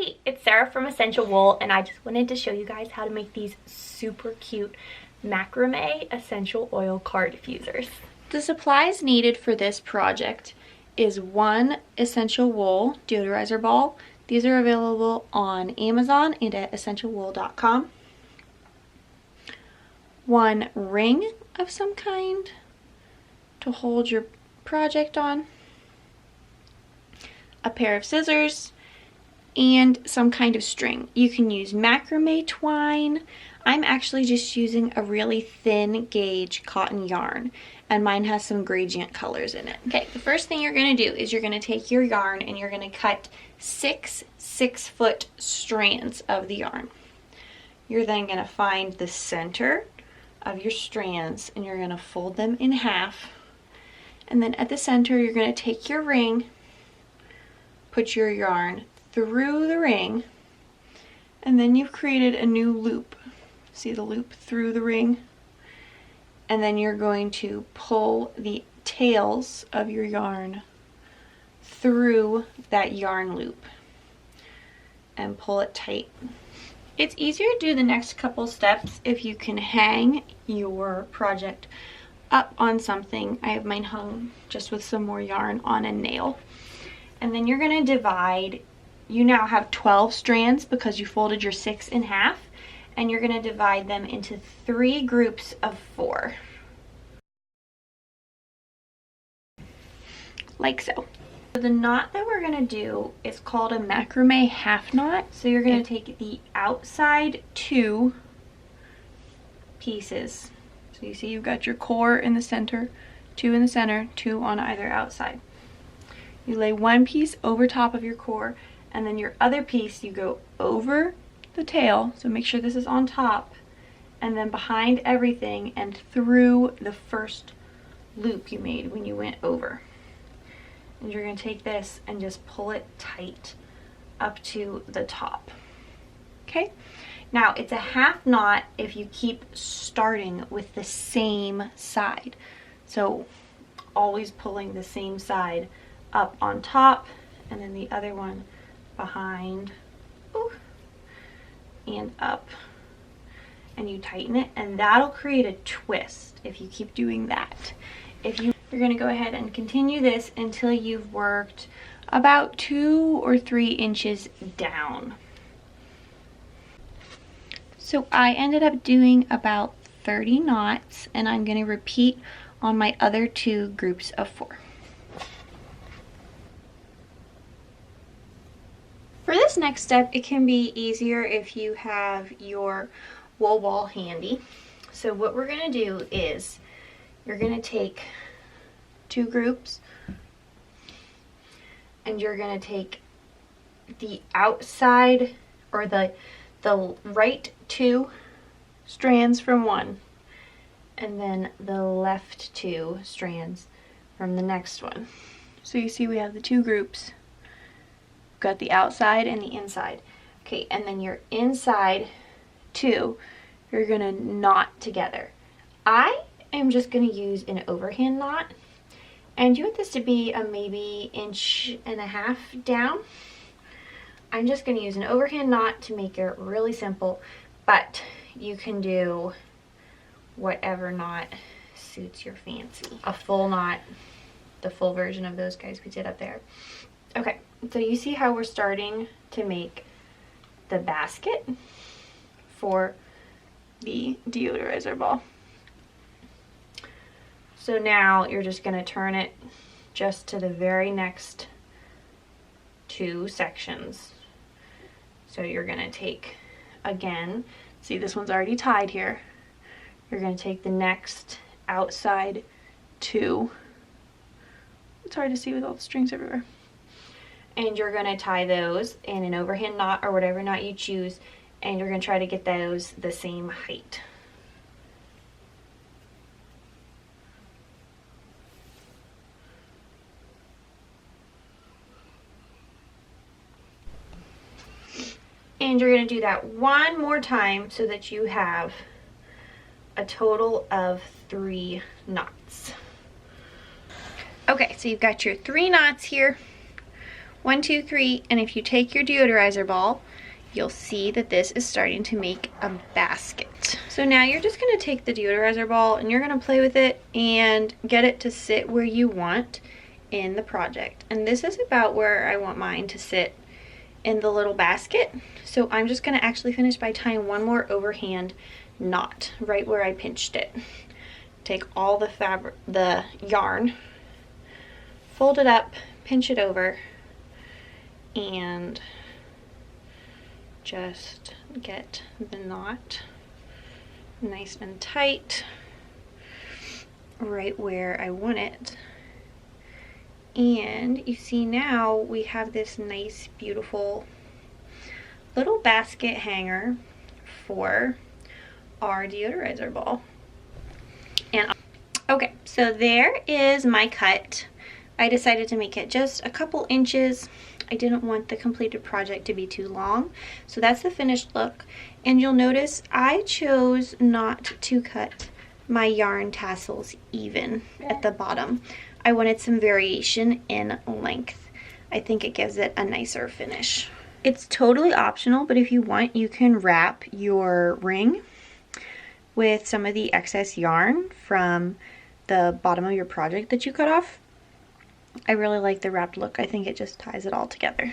Hi, it's Sarah from Essential Wool, and I just wanted to show you guys how to make these super cute macrame essential oil car diffusers. The supplies needed for this project is one essential wool deodorizer ball. These are available on Amazon and at essentialwool.com. One ring of some kind to hold your project on. A pair of scissors, and some kind of string. You can use macrame twine. I'm actually just using a really thin gauge cotton yarn, and mine has some gradient colors in it. Okay, the first thing you're gonna do is you're gonna take your yarn and you're gonna cut 6-foot strands of the yarn. You're then gonna find the center of your strands and you're gonna fold them in half. And then at the center, you're gonna take your ring, put your yarn through the ring, and then you've created a new loop. See the loop through the ring? And then you're going to pull the tails of your yarn through that yarn loop and pull it tight. It's easier to do the next couple steps if you can hang your project up on something. I have mine hung just with some more yarn on a nail. And then you're going to divide. You now have 12 strands because you folded your 6 in half, and you're going to divide them into 3 groups of 4. Like so. The knot that we're going to do is called a macrame half knot. So you're going to take the outside 2 pieces. So you see you've got your core in the center, 2 in the center, 2 on either outside. You lay one piece over top of your core, and then your other piece you go over the tail, so make sure this is on top, and then behind everything and through the first loop you made when you went over. And you're going to take this and just pull it tight up to the top. Okay? Now it's a half knot if you keep starting with the same side. So always pulling the same side up on top, and then the other one behind, and up, and you tighten it, and that'll create a twist if you keep doing that. You're going to go ahead and continue this until you've worked about 2 or 3 inches down. So I ended up doing about 30 knots, and I'm going to repeat on my other 2 groups of 4. For this next step, it can be easier if you have your wool ball handy. So what we're going to do is you're going to take 2 groups, and you're going to take the outside, or the right 2 strands from one, and then the left 2 strands from the next one. So you see we have the 2 groups. Got the outside and the inside. Okay, and then your inside 2, you're gonna knot together. I am just gonna use an overhand knot, and you want this to be a maybe 1.5 inches down. I'm just gonna use an overhand knot to make it really simple, but you can do whatever knot suits your fancy. A full knot, the full version of those guys we did up there. Okay, so you see how we're starting to make the basket for the deodorizer ball. So now you're just going to turn it just to the very next 2 sections. So you're going to take, again, see this one's already tied here. You're going to take the next outside 2. It's hard to see with all the strings everywhere. And you're going to tie those in an overhand knot or whatever knot you choose, and you're going to try to get those the same height. And you're going to do that one more time so that you have a total of 3 knots. Okay, so you've got your 3 knots here. 1, 2, 3, and if you take your deodorizer ball, you'll see that this is starting to make a basket. So now you're just gonna take the deodorizer ball and you're gonna play with it and get it to sit where you want in the project. And this is about where I want mine to sit in the little basket. So I'm just gonna actually finish by tying one more overhand knot right where I pinched it. Take all the fabric, the yarn, fold it up, pinch it over, and just get the knot nice and tight right where I want it. And you see now we have this nice beautiful little basket hanger for our deodorizer ball. And okay, so there is my cut. I decided to make it just a couple inches. I didn't want the completed project to be too long. So that's the finished look. And you'll notice I chose not to cut my yarn tassels even at the bottom. I wanted some variation in length. I think it gives it a nicer finish. It's totally optional, but if you want, you can wrap your ring with some of the excess yarn from the bottom of your project that you cut off. I really like the wrapped look. I think it just ties it all together.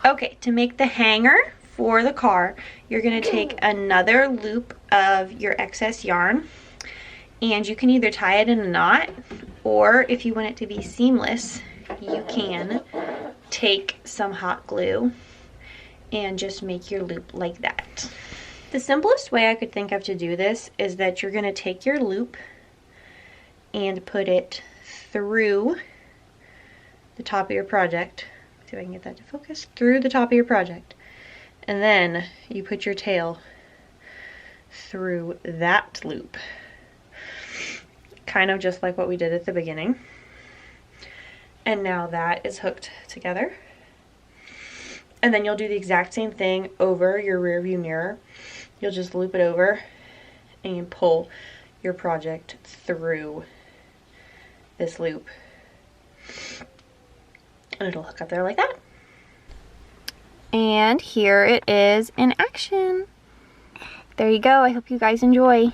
Okay, to make the hanger for the car, you're gonna take another loop of your excess yarn, and you can either tie it in a knot, or if you want it to be seamless, you can take some hot glue and just make your loop like that. The simplest way I could think of to do this is that you're gonna take your loop and put it through the top of your project. Let's see if I can get that to focus. Through the top of your project. And then you put your tail through that loop. Kind of just like what we did at the beginning. And now that is hooked together. And then you'll do the exact same thing over your rear view mirror. You'll just loop it over and pull your project through this loop. And it'll hook up there like that. And here it is in action. There you go. I hope you guys enjoy.